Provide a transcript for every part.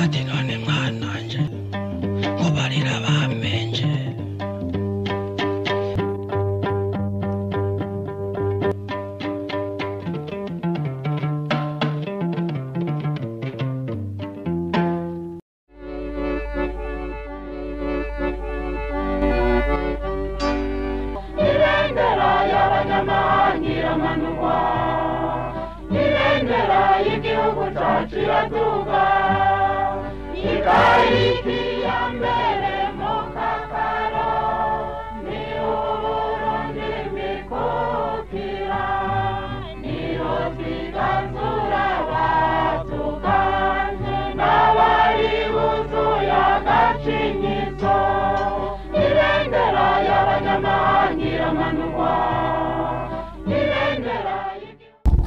ati none mwananje ngo barira bamenje.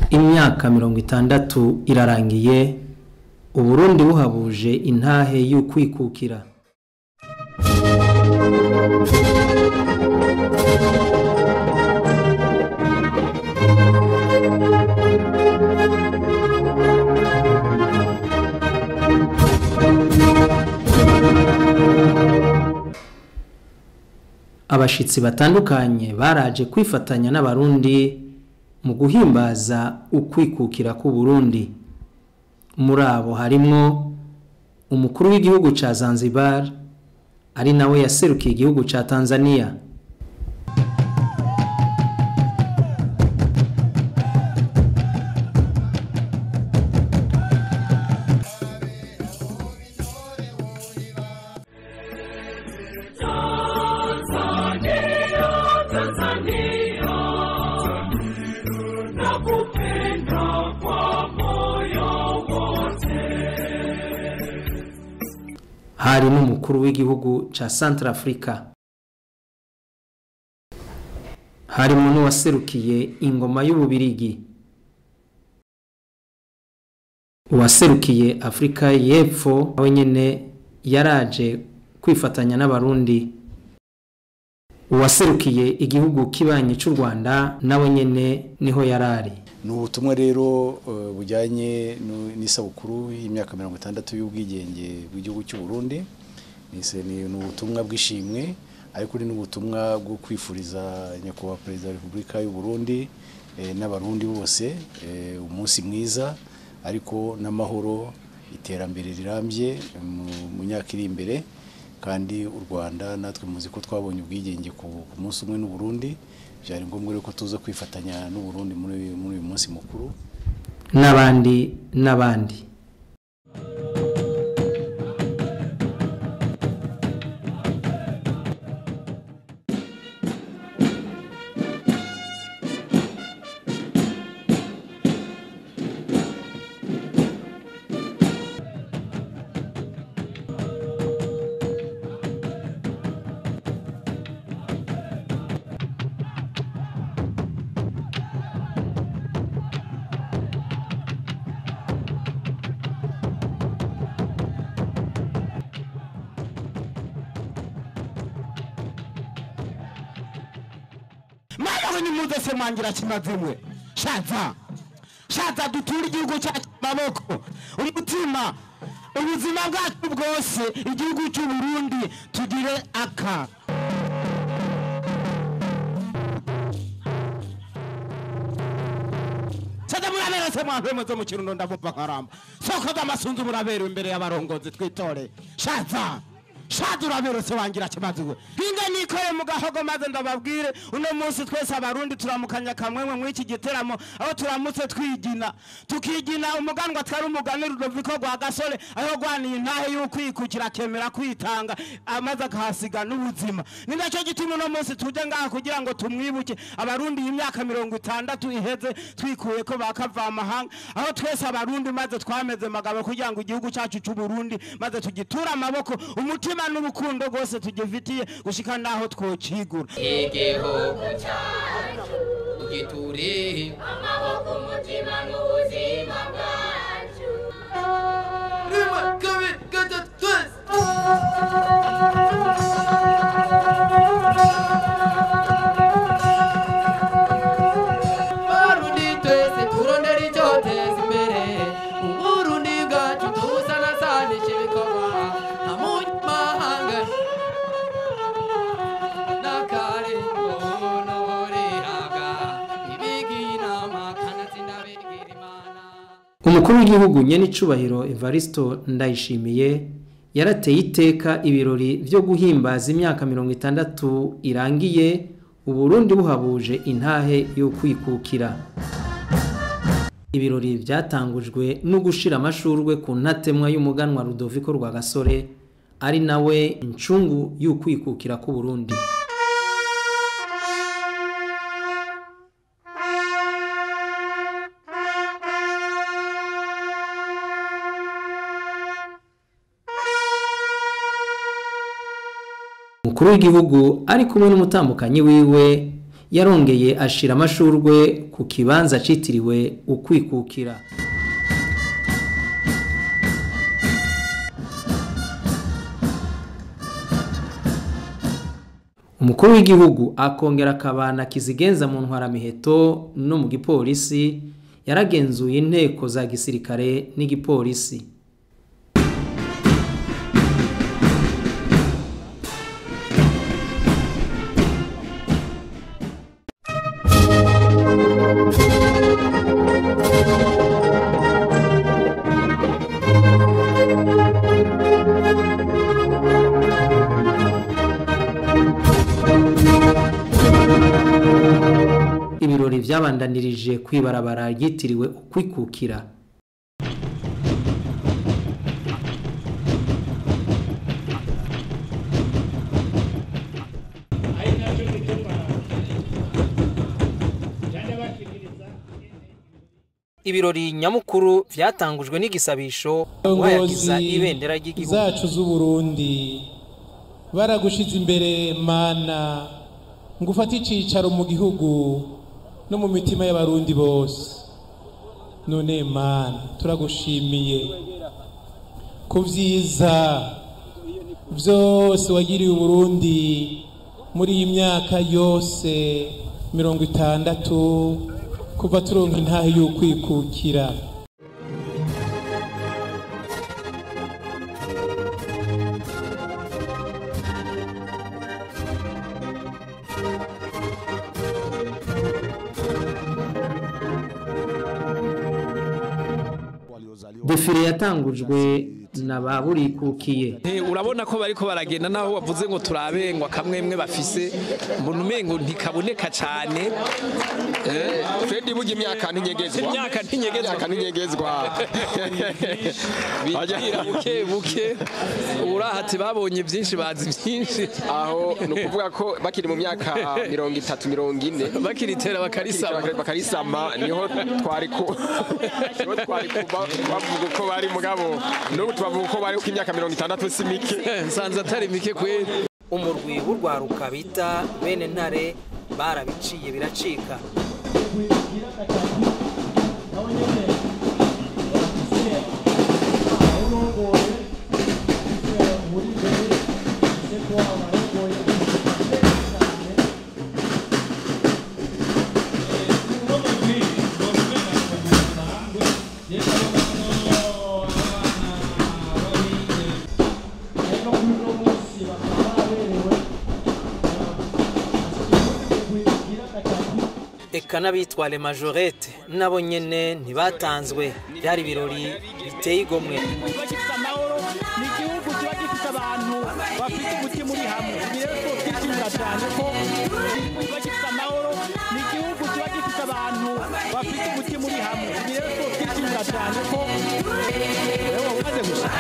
Imyaka 60 irarangiye Uburundi buhabuje intahe y'ukwikukira. Abashitsi batandukanye baraje kwifatanya n'abarundi mu guhimbaza ukwikukira ku Burundi. Muri abo harimwo umukuru w'igihugu ca Zanzibar ari nawe yaserukiye igihugu ca Tanzania. Hari n'umukuru w'igihugu ca Centrafrica. Hari umuntu waserukiye ingoma y'Ububirigi. Uwaserukiye Afrika y'Epfo nawe nyene yaraje kwifatanya n'abarundi. Uwaserukiye igihugu kibanye cy'u Rwanda nawe nyene niho yarari. N'ubutumwa rero bujyanye n'isabukuru y'imyaka 60 y'ubwigenge bw'igihugu cy'u Burundi. Ni ubutumwa bw'ishimwe ariko ni n'ubutumwa bwo kwifuriza nyakubahwa Perezida wa Repubulika y'u Burundi n'abarundi bose umunsi mwiza ariko n'amahoro, iterambere rirambye mu myaka iri imbere. Kandi u Rwanda natwe muzi ko twabonye ubwigenge ku munsi umwe n'u Burundi. Byari ngombwa ko tuza kwifatanya n'u Burundi muri uyu munsi mukuru n'abandi. Mayo ni muze se mangira kimazimwe. Shaza dutura igihugu cyacu maboko. Umutima ubuzima bwacu bwose igihugu cy'u Burundi tugire aka. Sada murabera se mwanwe muzo mu kirundo ndavumva karamba. Soko z'amasunzu murabera imbere y'abarongozi twitore. Shaza urabera se wangira kimazimwe. Hinga nikore mu gahogo maze ndababwire uno munsi twese abarundi turamukanya kamwemwe mu iki giteramo aho turamutse twigina tukigina umuganwa atari umugani Rudoviko rwa Gasore aho gwaniye intahe y'ukwikukira kemera kwitanga amaze akahasiga n'ubuzima. Ni nacyo gituma uno munsi tuje ngaha kugira ngo tumwibuke abarundi y'imyaka 60 iheze twikuye ko bakava amahanga aho twese abarundi maze twameze magabo kugira ngo igihugu cyacu cy'u Burundi maze tugitura amaboko umutima n'urukundo rwose tugifitiye gushika naho twocigura. Igihugu cyacu ugiture amaboko umutima n'ubuzima bwacu. Rima kabiri gatatu twese. Barundi twese turondera icyoteza imbere Uburundi bwacu tubusanasana umukuru w'igihugu nyene icubahiro Evaristo Ndayishimiye yarateye iteka ibirori vyo guhimbaza imyaka 60 irangiye Uburundi buhabuje intahe yo kwikukira. Ibirori vyatangujwe no gushira amashurwe ku ntatemwa y'umuganwa Rudoviko Rwagasore ari nawe incungu y'ukwikukira ku Burundi. Umukuru w'igihugu ari kumwe n'umutambukanyi wiwe yarongeye ashira amashurwe ku kibanza citiriwe ukwikukira. Umukuru w'igihugu akongera akabana kizigenza mu ntwaramiheto no mu gipolisi yaragenzuye inteko za gisirikare n'igipolisi. Ibirori vyabandanirije kwibarabara ryitiriwe ukwikukira. Ibirori nyamukuru vyatangujwe n'igisabisho wayagiza ibendera ry'igihugu zacu z'u Burundi baragushize imbere mana ngufata icicaro mu gihugu no mu mitima y'abarundi bose. None mana turagushimiye ku vyiza vyose wagiriye u Burundi muri iyi myaka yose 60 kuva turonka intahe y'ukwikukira. Defile yatangujwe na baburikukiye. Urabona ko bariko baragenda naho wavuze ngo turabengwa kamwemwe bafise mbona umengo ntikaboneka cyane. Fred bugi imyaka ntinyegezwa bigira buke urahati babonye byinshi bazi byinshi aho no kuvuga ko bakiri mu myaka 30-40 bakiritera bakarisama niho twari bavuga ko bari mugabo no tubavuga ko bari ku imyaka 60 simike nsanze atari mike kweli. Umurwi w'urwaruka bita bene ntare barabiciye biracika. Eka n'abitwale majorete nabo nyene ntibatanzwe. Byari ibirori biteye igomwe. Ni igihugu kiba gifite abantu bafite umutima uri hamwe. Rero twishimira cyane ko kiba gifite amahoro. Ni igihugu kiba gifite abantu bafite umutima uri hamwe. Rero twishimira cyane ko umaze gushaka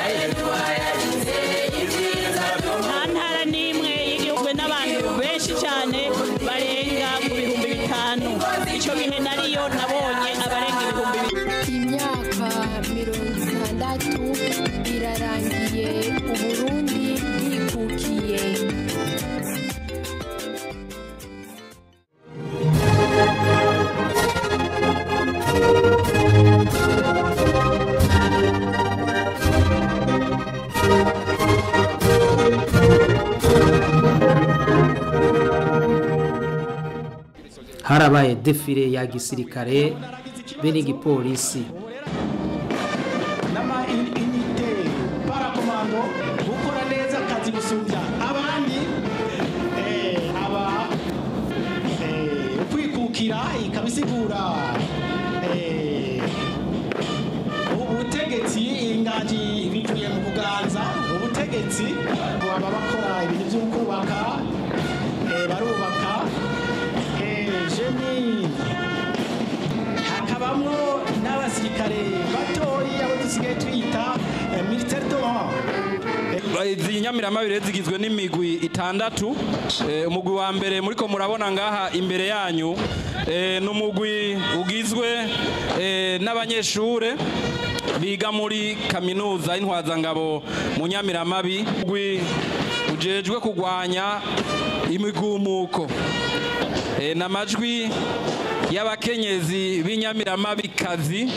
nta ntara n'imwe y'igihugu n'abantu benshi cyane barenga mu bihumbi 5. Icyo gihe nariyo nabonye abarenga ibihumbi 5. Imyaka 60 irarangiye Uburundi bwikukiye. Harabaye defile ya gisirikare be n'igipolisi. Nama inite parakomando gukora neza akazi gusumbya abandi aba ukwikukira ikabisigura kandi bivuye mu kuganza ubutegetsi baba bakora ibintu byo kubaka barubaka jeni hakabamwo n'abasirikare batoyi abo dusigaye twita militaire de izi nyamiramabi zigizwe n'imigwi itandatu. Umugwi wa mbere muriko murabona ngaha imbere yanyu ni umugwi ugizwe n'abanyeshure biga muri kaminuza y'intwazangabo mu nyamiramabi. Umugwi ujejwe kugwanya imigumuko n'amajwi y'abakenyezi b'inyamiramabi-kazi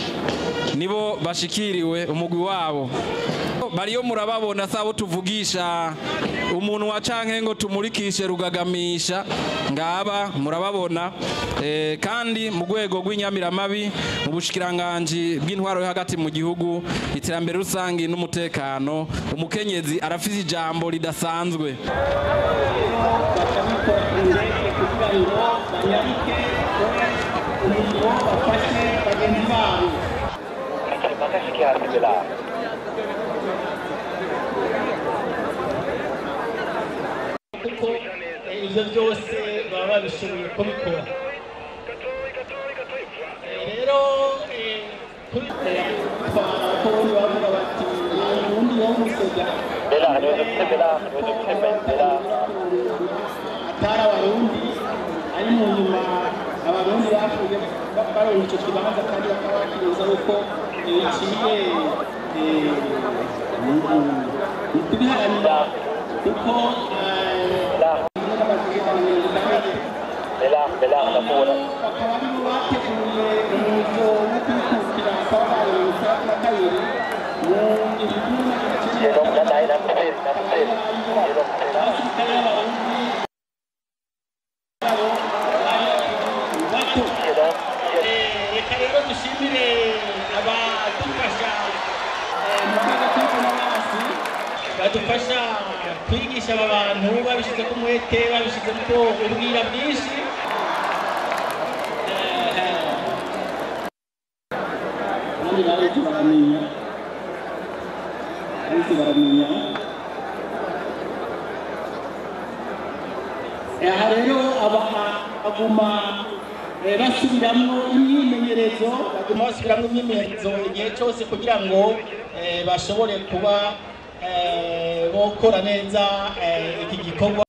nibo bashikiriwe umugwi wabo. Bariyo murababona sabo tuvugisha umunwa canke ngo tumurikishe rugagamisha ngaba murababona kandi mu rwego rw'inyamiramabi mu bushikiranganje bw'intwaro yo hagati mu gihugu iterambere rusangi n'umutekano umukenyezi arafise ijambo ridasanzwe. kuko ivyo byose baba babishoboye kubikora. Rero kuri abakobwa bavuga bati ubundi womusega atari abarundi ari mu nyuma abarundi bavuye baronka ico kibanza kandi bakabakiriza uko iciye kubiharanira kuko reka rero dushimire abadufasha badufasha kwigisha aba bantu babishize ku mwete babishize mu ubwira bwinshi. Kandi baretse baramenya aha rero baguma basubiramwo imyimenyerezo igihe cyose kugira ngo bashobore kuba bokora neza iki gikorwa.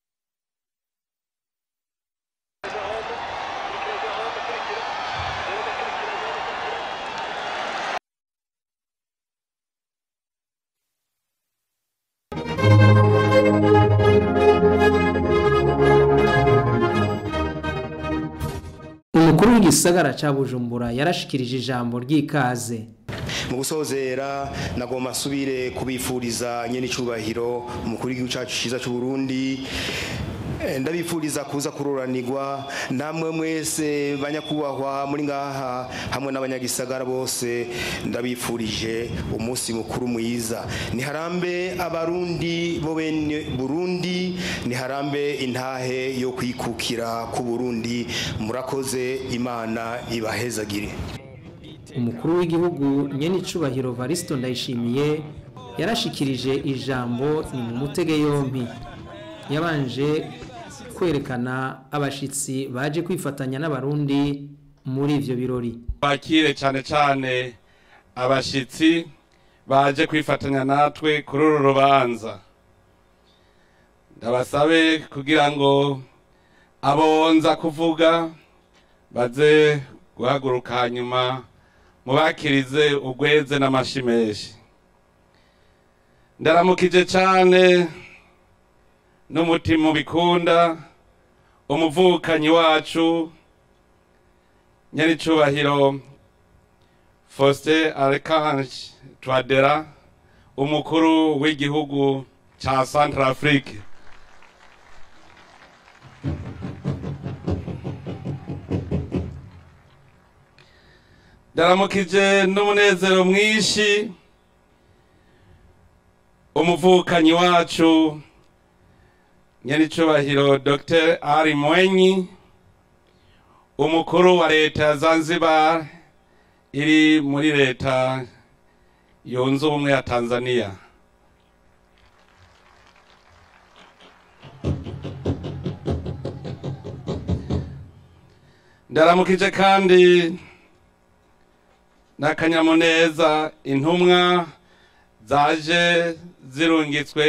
Umukuru w'igisagara ca Bujumbura yarashikirije ijambo ry'ikaze. Mu gusozera nagomba asubire kubifuriza nyene icubahiro umukuru w'igihugu cacu ciza c'u Burundi, ndabifuriza kuza kururanirwa namwe mwese banyakubahwa muri ngaha hamwe n'abanyagisagara bose ndabifurije umunsi mukuru mwiza. Niharambe abarundi bo bene Burundi, niharambe intahe yo kwikukira ku Burundi. Murakoze, Imana ibahezagire. Umukuru w'igihugu nyene icubahiro Varisto Ndayishimiye yarashikirije ijambo ni mu mutege yompi. Yabanje kwerekana abashitsi baje kwifatanya n'abarundi muri ivyo birori. Bakire cyane cyane abashitsi baje kwifatanya natwe kuri uru rubanza. Ndabasabe kugira ngo abonza kuvuga baze guhaguruka nyuma mubakirize ugweze n'amashimeshi. Ndaramukije cyane n'umutima ubikunda umuvukanyi wacu nyaricubahiro Faustin Archange Touadera, umukuru w'igihugu ca Centrafrique. Ndaramukije n'umunezero mwinshi umuvukanyi wacu nyaricubahiro Dr. Ali Mwenyi, umukuru wa leta ya Zanzibar iri muri leta yunze ubumwe ya Tanzania. Ndaramukije kandi n'akanyamuneza intumwa zaje zirungitswe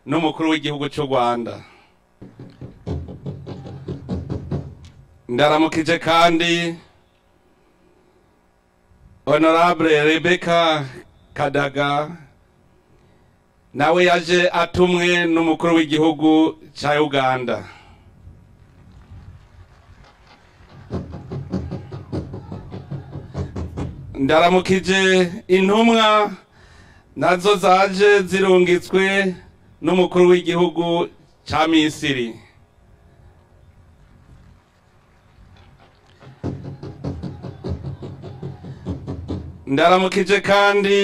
n'umukuru w'igihugu cy'u Rwanda. Ndaramukije kandi Honorable Rebecca Kadaga nawe yaje atumwe n'umukuru w'igihugu cya Uganda. Ndaramukije intumwa nazo zaje zirungitswe n'umukuru w'igihugu cya Misiri. Ndaramukije kandi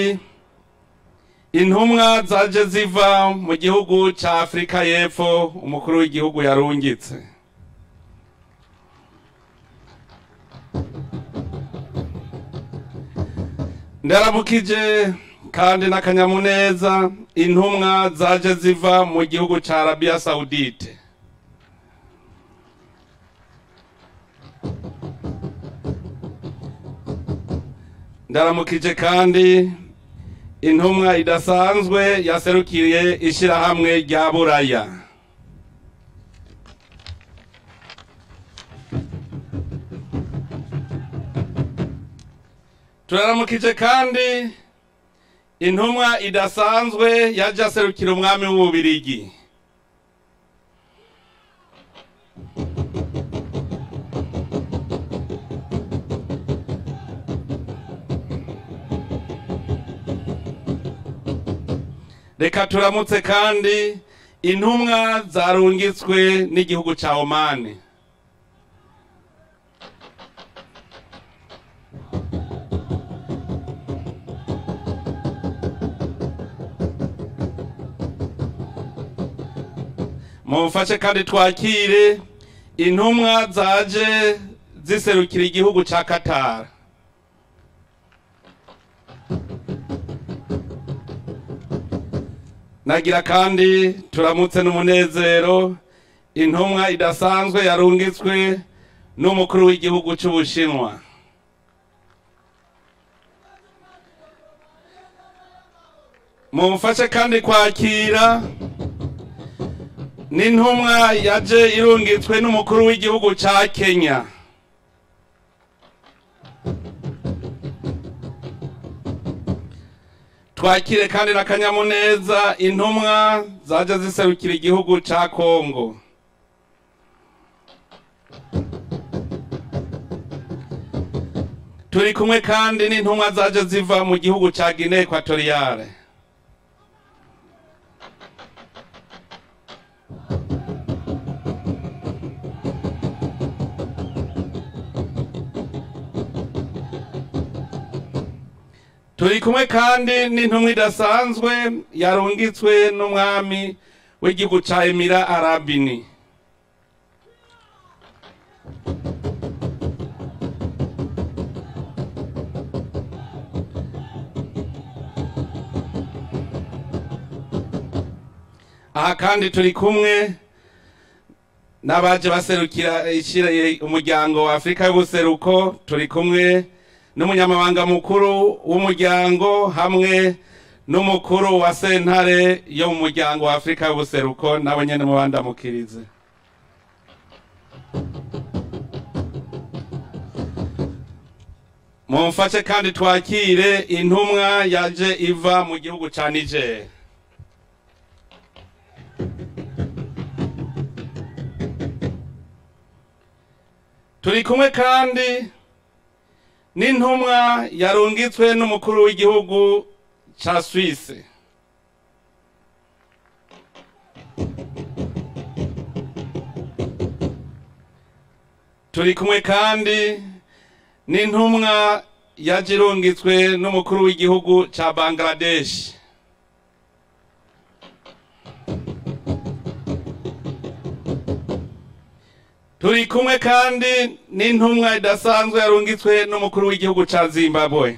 intumwa zaje ziva mu gihugu cya Afrika y'Epfo umukuru w'igihugu yarungitse. Ndaramukije kandi n'akanyamuneza intumwa zaje ziva mu gihugu cya Arabia Saudite. Ndaramukije kandi intumwa idasanzwe yaserukiriye ishirahamwe rya Buraya. Turaramukije kandi intumwa idasanzwe yaje aserukira umwami w'Ububirigi. Reka turamutse kandi intumwa zarungitswe n'igihugu cya Oman. Mumfashe kandi twakire intumwa zaje ziserukira igihugu cya Qatar. Nagira kandi turamutse n'umunezero intumwa idasanzwe yarungitswe n'umukuru w'igihugu cy'Ubushinwa. Mumfashe kandi kwakira n'intumwa yaje irungitswe n'umukuru w'igihugu cya Kenya. Twakire kandi n'akanyamuneza intumwa zaje ziserukira igihugu cya Kongo. Turi kumwe kandi n'intumwa zaje ziva mu gihugu cya Guinea Equatoriale. Turi kumwe kandi n'intumwa idasanzwe yarungitswe n'umwami w'igihugu cya Emira Arabini. Aha kandi turi kumwe n'abaje baserukira umuryango wa Afrika y'Ubuseruko. Turi kumwe n'umunyamabanga mukuru w'umuryango hamwe n'umukuru wa sentare yo mu muryango wa Afrika y'Ubuseruko nabo nyene mubandamukirize. Mumfashe kandi twakire intumwa yaje iva mu gihugu cya Niger. Turi kumwe kandi n'intumwa yarungitswe n'umukuru w'igihugu cya Suisse. Turi kumwe kandi n'intumwa yaje irungitswe n'umukuru w'igihugu cya Bangladesh. Turi kumwe kandi n'intumwa idasanzwe yarungitswe n'umukuru w'igihugu cya Zimbabwe.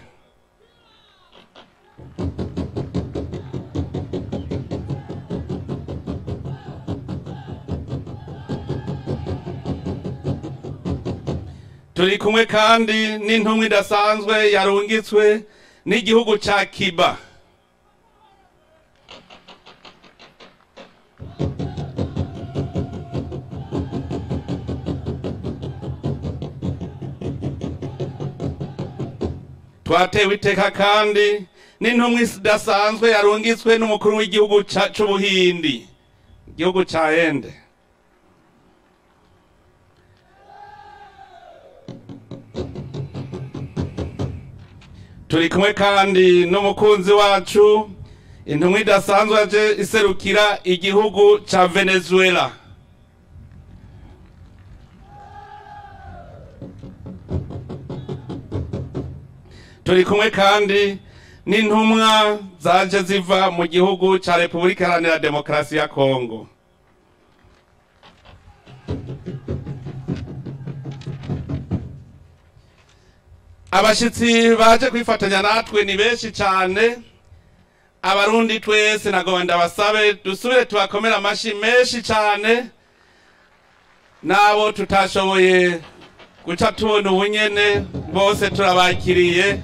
turi kumwe kandi n'intumwa idasanzwe yarungitswe n'igihugu ca Cuba. Twatewe iteka kandi n'intumwa idasanzwe yarungitswe n'umukuru w'igihugu c'Ubuhindi, igihugu ca Inde. Turi kumwe kandi n'umukunzi wacu, intumwa idasanzwe aje iserukira igihugu ca Venezuela. Turi kumwe kandi n'intumwa zaje ziva mu gihugu ca Repubulika Iharanira Demokarasi ya Kongo. Abashitsi baje kwifatanya natwe ni benshi cyane. Abarundi twese nagomba ndabasabe dusubire tubakomera amashi menshi cyane, nabo tutashoboye guca tubona ubunyene bose turabakiriye.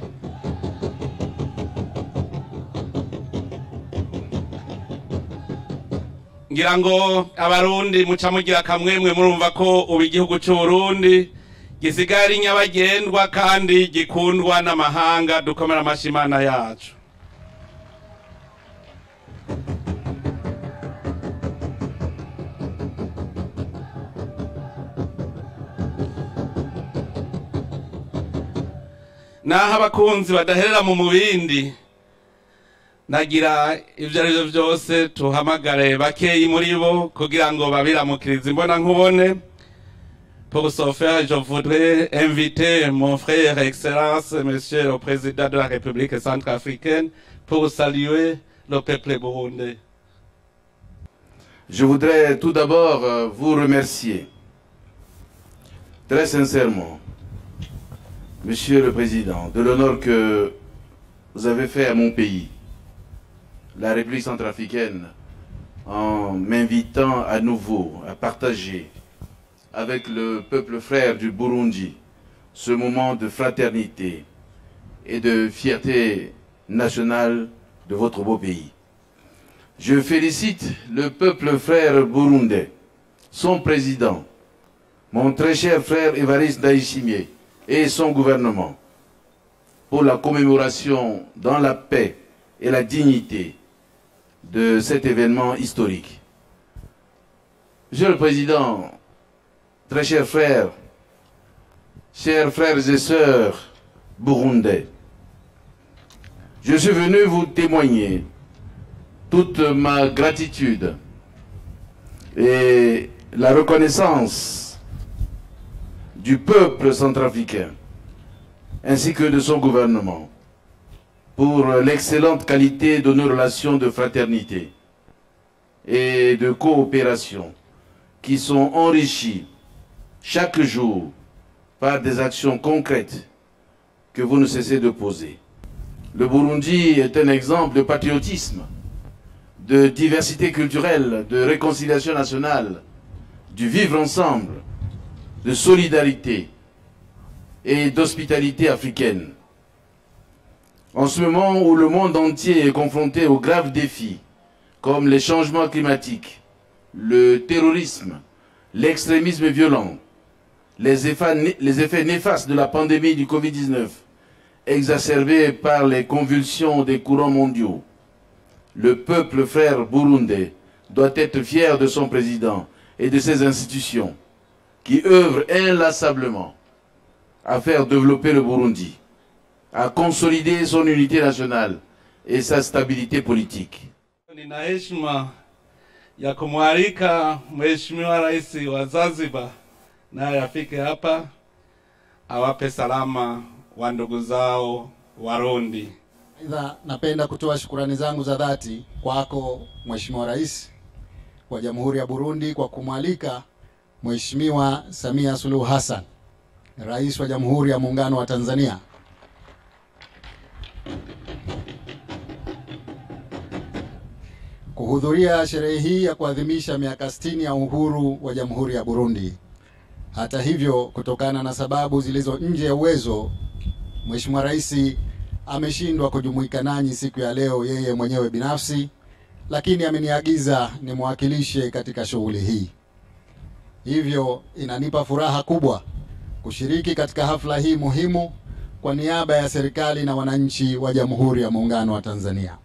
Ngira ngo abarundi muca mugira kamwemwe murumva ko ubu igihugu c'Uburundi gisigaye ari nyabagendwa kandi gikundwa n'amahanga. Dukomera amashi Imana yacu. Naho abakunzi badaherera mu mubindi, nagira ivyo ari byo byose tuhamagare bakeyi muri bo kugira ngo babiramukirize imbona nkubone. Pour ce faire, je voudrais inviter mon frère Excellence, Monsieur le Président de la République centrafricaine, pour saluer le peuple burundais. Je voudrais tout d'abord vous remercier très sincèrement, Monsieur le Président, de l'honneur que vous avez fait à mon pays, la République centrafricaine, en m'invitant à nouveau à partager avec le peuple frère du Burundi ce moment de fraternité et de fierté nationale de votre beau pays. Je félicite le peuple frère burundais, son président, mon très cher frère Évariste Ndayishimiye et son gouvernement pour la commémoration dans la paix et la dignité de cet événement historique. Monsieur le Président, très chers frères et sœurs burundais, je suis venu vous témoigner toute ma gratitude et la reconnaissance du peuple centrafricain ainsi que de son gouvernement pour l'excellente qualité de nos relations de fraternité et de coopération qui sont enrichies chaque jour par des actions concrètes que vous ne cessez de poser. Le Burundi est un exemple de patriotisme, de diversité culturelle, de réconciliation nationale, du vivre ensemble, de solidarité et d'hospitalité africaine. En ce moment où le monde entier est confronté aux graves défis comme les changements climatiques, le terrorisme, l'extrémisme violent, les effets néfastes de la pandémie du Covid-19, exacerbés par les convulsions des courants mondiaux, le peuple frère burundais doit être fier de son président et de ses institutions qui œuvrent inlassablement à faire développer le Burundi, à consolider son unité nationale et sa stabilité politique. Nina heshima ya kumwalika Mheshimiwa Rais wa Zanzibar naye afike hapa awape salama wa ndugu zao Warundi. Aidha, napenda kutoa shukrani zangu za dhati kwako Mheshimiwa Rais wa Jamhuri ya Burundi kwa kumwalika Mheshimiwa Samia Suluhu Hassan, Rais wa Jamhuri ya Muungano wa Tanzania, kuhudhuria sherehe hii ya kuadhimisha miaka 60 ya uhuru wa Jamhuri ya Burundi. Hata hivyo, kutokana na sababu zilizo nje ya uwezo, Mheshimiwa Rais ameshindwa kujumuika nanyi siku ya leo yeye mwenyewe binafsi, lakini ameniagiza nimwakilishe katika shughuli hii. Hivyo inanipa furaha kubwa kushiriki katika hafla hii muhimu kwa niaba ya serikali na wananchi wa Jamhuri ya Muungano wa Tanzania.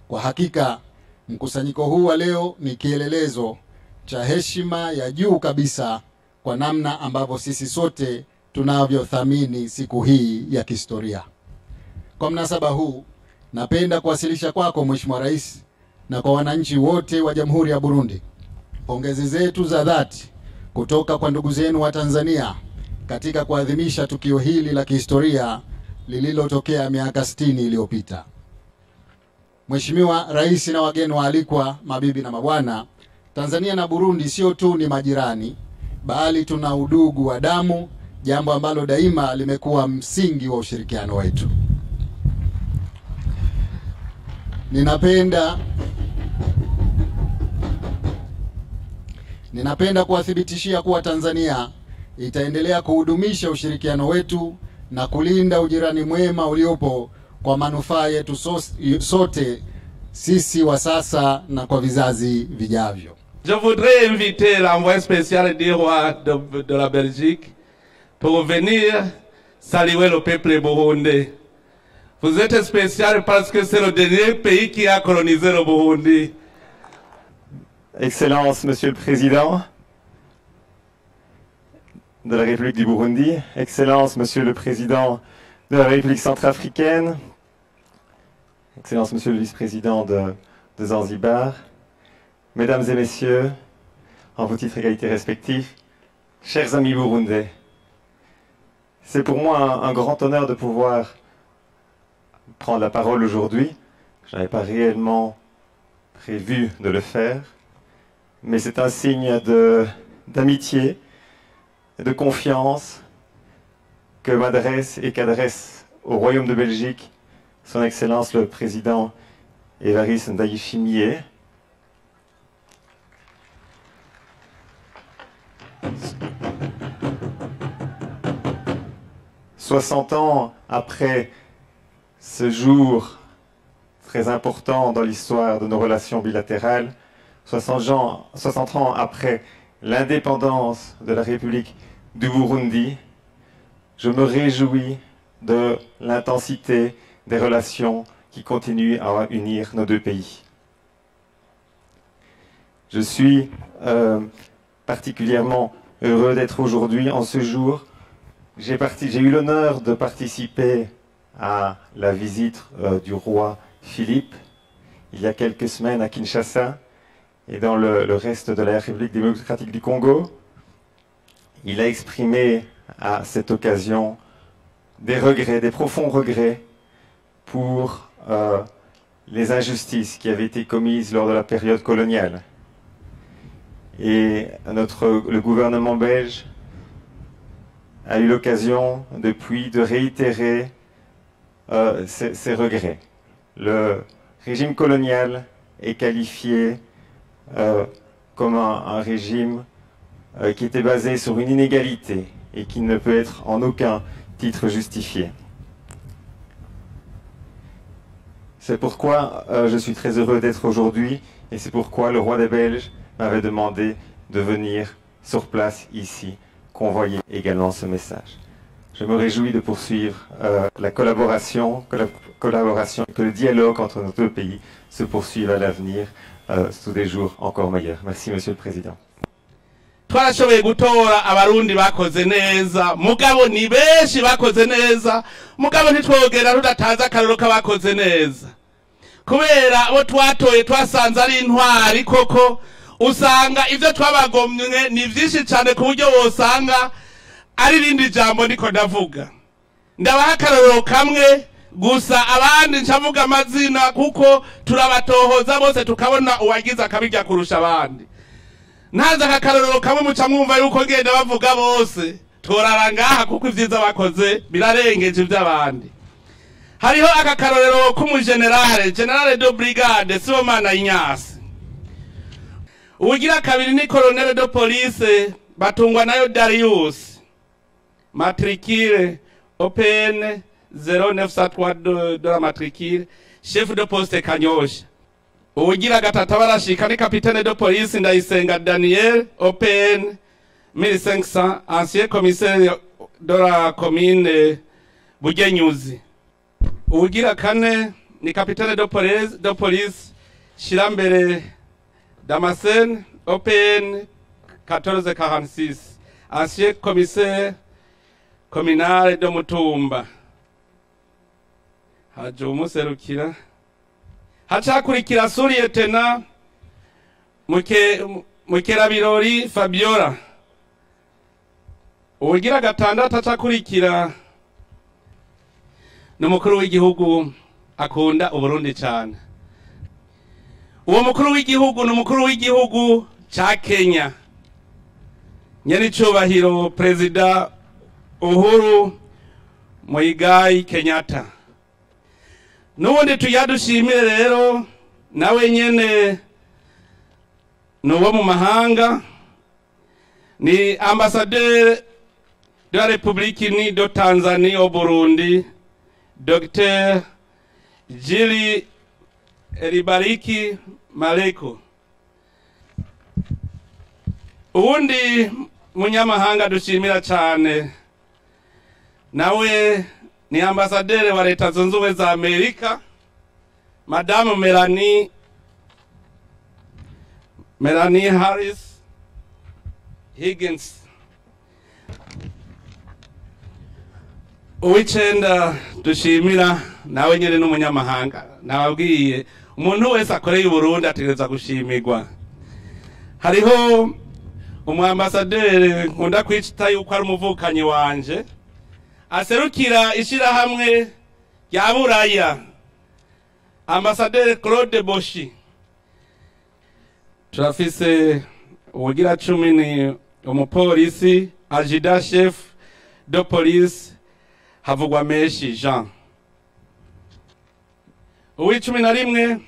Kwa hakika mkusanyiko huu wa leo ni kielelezo cha heshima ya juu kabisa kwa namna ambavyo sisi sote tunavyothamini siku hii ya kihistoria. Kwa mnasaba huu, napenda kuwasilisha kwako Mheshimiwa Rais na kwa wananchi wote wa Jamhuri ya Burundi pongezi zetu za dhati kutoka kwa ndugu zenu wa Tanzania katika kuadhimisha tukio hili la kihistoria lililotokea miaka 60 iliyopita. Mheshimiwa Rais na wageni waalikwa, mabibi na mabwana, Tanzania na Burundi sio tu ni majirani, bali tuna udugu wa damu, jambo ambalo daima limekuwa msingi wa ushirikiano wetu. Ninapenda kuwathibitishia kuwa Tanzania itaendelea kuhudumisha ushirikiano wetu na kulinda ujirani mwema uliopo kwa manufaa yetu sote, sisi wa sasa na kwa vizazi vijavyo. Je voudrais inviter l'envoyé spécial du roi de la Belgique pour venir saluer le peuple burundais. Vous êtes spécial parce que c'est le dernier pays qui a colonisé le Burundi. Excellence, Monsieur le Président de la République du Burundi, Excellence, Monsieur le Président de la République centrafricaine, Excellence, Monsieur le Vice-président de Zanzibar, Mesdames et Messieurs, en vos titres et qualités respectifs, chers amis burundais, c'est pour moi un grand honneur de pouvoir prendre la parole aujourd'hui. Je n'avais pas réellement prévu de le faire, mais c'est un signe d'amitié et de confiance que m'adresse et qu'adresse au Royaume de Belgique son Excellence le Président Évariste Ndayishimiye. 60 ans après ce jour très important dans l'histoire de nos relations bilatérales, 60 ans après l'indépendance de la République du Burundi, je me réjouis de l'intensité des relations qui continuent à unir nos deux pays. Je suis particulièrement heureux d'être aujourd'hui en ce jour. J'ai eu l'honneur de participer à la visite du roi Philippe il y a quelques semaines à Kinshasa et dans le reste de la République démocratique du Congo. Il a exprimé à cette occasion des regrets, des profonds regrets pour les injustices qui avaient été commises lors de la période coloniale. Et le gouvernement belge a eu l'occasion depuis de réitérer ces regrets. Le régime colonial est qualifié comme un régime qui était basé sur une inégalité et qui ne peut être en aucun titre justifié. C'est pourquoi je suis très heureux d'être aujourd'hui et c'est pourquoi le roi des Belges m'avait demandé de venir sur place ici, convoyer également ce message. Je me réjouis de poursuivre la collaboration, que le dialogue entre nos deux pays se poursuive à l'avenir sous des jours encore meilleurs. Merci, Monsieur le Président. Twarashoboye gutora abarundi bakoze neza, mugabo ni benshi bakoze neza, mugabo ntitwogera tudatanze akaroro k'abakoze neza. Kubera abo twatoye twasanze ari intwari koko, usanga ivyo twabagomwe ni vyinshi cyane ku buryo wosanga ari rindi jambo niko ndavuga. Ndabaha akaroro kamwe gusa, abandi ncavuga amazina kuko turabatohoza bose tukabona uwagize akabirya kurusha abandi. Ntaza akakarorero kamwe muca mwumva yuko ngenda bavuga bose torara ngaha kuko ivyiza bakoze birarengeje ivy'abandi. Hariho akakarorero k'umugenerale, generale de brigade Sibomana Ignace. Ugira kabiri ni colonel de police batungwa nayo Darius matricule OPN 0903 de la matricule chef de poste Kanyosha. Ugira gatatu barashika ni capitaine de police Ndayisenga Daniel OPN 1500 ancien commissaire de la commune Bugenyuzi. Ugira kane ni capitaine de police Shirambere Damascene OPN 1446 ancien commissaire communal de Mutumba. Haje umuserukira hacakurikira Lieutenant Mukerabirori Fabiola. Ugira gatandatu acakurikira n'umukuru w'igihugu akunda Uburundi cyane. Uwo mukuru w'igihugu n'umukuru w'igihugu ca Kenya, Nyenicubahiro Perezida Uhuru Muigai Kenyatta. Nubundi tuyadushimire rero nawe nyene nuwo mu mahanga ni ambassadeur de la République ni de Tanzanie au Burundi, Dr. Jili Elibariki Maleko. Uwundi munyamahanga dushimira cyane nawe ni ambasaderi wa Leta Zunze Ubumwe za Amerika, Madame Melanie Harris Higgins. Uwicenda dushimira nawe nyene n'umunyamahanga. Nababwiye umuntu wese akoreye Burundi ategereza gushimirwa. Hariho umwambasaderi nkunda kwicita yuko ari umuvukanyi wanje aserukira ishirahamwe rya Buraya, Ambasaderi Claude Boshi. Turafise ubugira 10 ni umupolisi adjudant chef de police Havugwa Meshi Jean. Uw'icumi na rimwe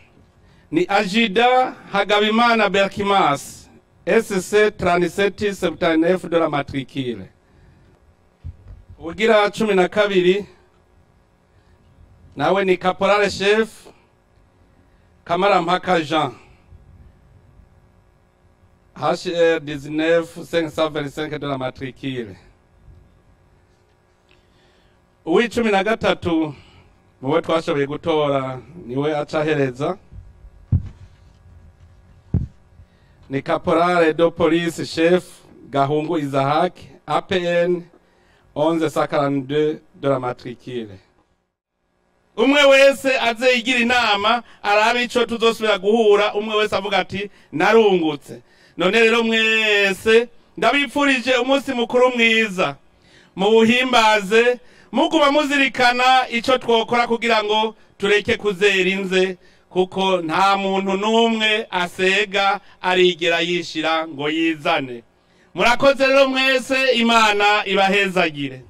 ni adjudant Hagabimana Berkimas SC 3779 de la matricule. Ubugira 12 nawe ni caporal chef Kamarampaka Jean HR 19525 de la matricule. Uw'icumi na gatatu muwe twashoboye gutora niwe acahereza ni caporal de police chef Gahungu Isaac APN 1142 de la matricule. Umwe wese aze yigira inama arabe ico tuzosubira guhura, umwe wese avuga ati narungutse. None rero mwese ndabipfurije umunsi mukuru mwiza, mubuhimbaze muguma muzirikana ico twokora kugira ngo tureke kuzera inze, kuko nta muntu n'umwe asega arigera yishira ngo yizane. Murakoze rero mwese, Imana ibahezagire.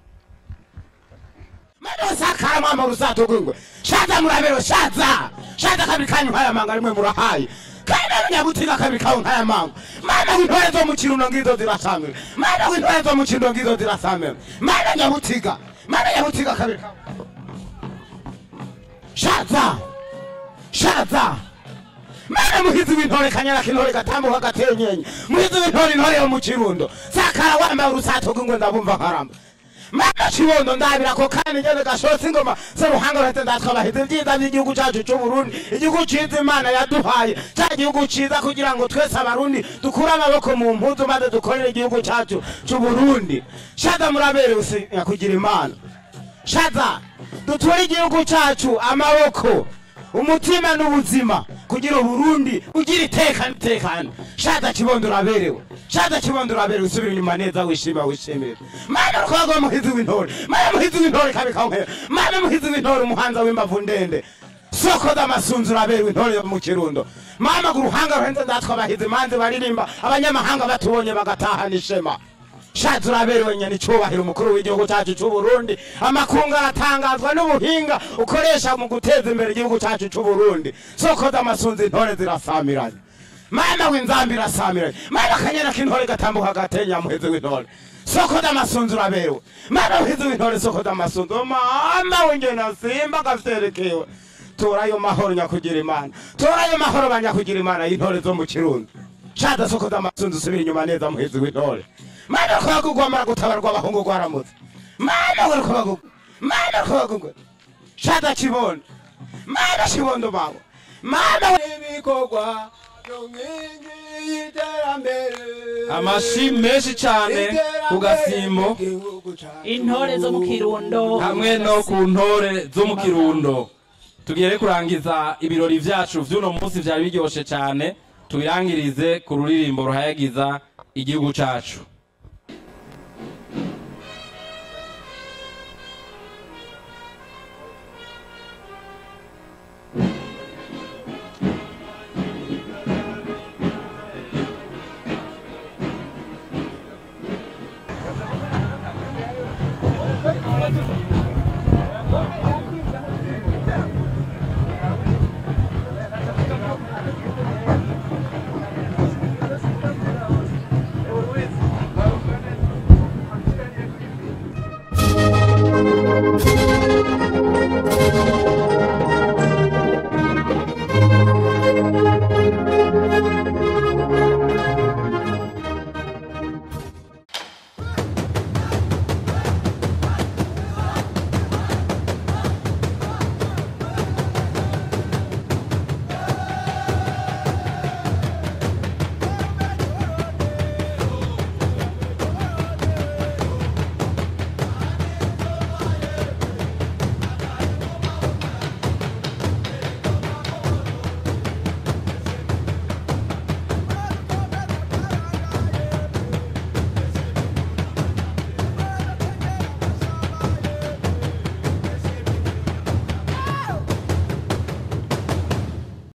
Madosaka mama rusato gungwe shaza murabero shaza kabiri kanyu haya manga rimwe murahaye kana nyabutiga kabiri kawo haya manga mama wintore zo mu kirundo ngizo zirasamira mama wintore zo mu kirundo ngizo zirasamira mama nyabutiga kabiri kawo shaza mama muhizi wintore kanyara kinore gatambuka gatenyenye muhizi wintore intore yo mu kirundo sakara wamba rusato gungwe ndabumva nkaramba mama chibondo ndabira ko kandi ngene gashotse ingoma seruhanga rete ndatwabahize byiza by'igihugu cyacu cyo Burundi, igihugu cyiza Imana yaduhaye, cya gihugu cyiza kugira ngo twese abarundi dukura amaboko mu mpuzu maze dukorere igihugu cyacu cyo Burundi. Shaza muraberewe kugira Imana, shaza dutware igihugu cyacu amaboko umutima n'ubuzima kugira Burundi ugira itekano. Shaza kibondo uraberewe, shaza kibondo uraberewe, usubira inyuma neza wishimira mama kwago muhizi w'intore, mama muhizi w'intore kabikawe, mama muhizi w'intore umuhanza w'imbavu ndende soko d'amasunzu uraberewe intore yo mu kirundo mama guruhanga ruhenze ndatwabahize manze baririmba abanyamahanga batubonye bagataha nishema. Shaza uraberewe nyene cyubahiro umukuru w'igihugu cyacu cy'u Burundi, amakunga aratangazwa n'ubuhinga ukoresha mu guteza imbere igihugu cyacu cy'u Burundi. Soko d'amasunzu intore zirasamiranye. mama w'inzambira samire mama kanyana k'intore gatambuka gatenya muheze w'intore soko d'amasunzu uraberewe mama muheze w'intore soko d'amasunzu mama w'ingena simba gavyerekewe torayo mahoro nyakugira imana torayo mahoro banyakugira imana y'intore zo mu kirundo shada soko d'amasunzu subira inyuma neza muheze w'intore mama ko kugwamara gutabarwa abahungu gwaramutse mama ko bagugwa mama ko bagugwa shada kibondo mama kibondo babo mama w'ibikogwa amashi menshi cyane ku gasimbo intore zo mu kirundo hamwe no ku ntore zo mu kirundo tugiye kurangiza ibirori vyacu vy'uno munsi vyari biryoshe cyane tubirangirize ku ruririmbo ruhayagiza igihugu cacu.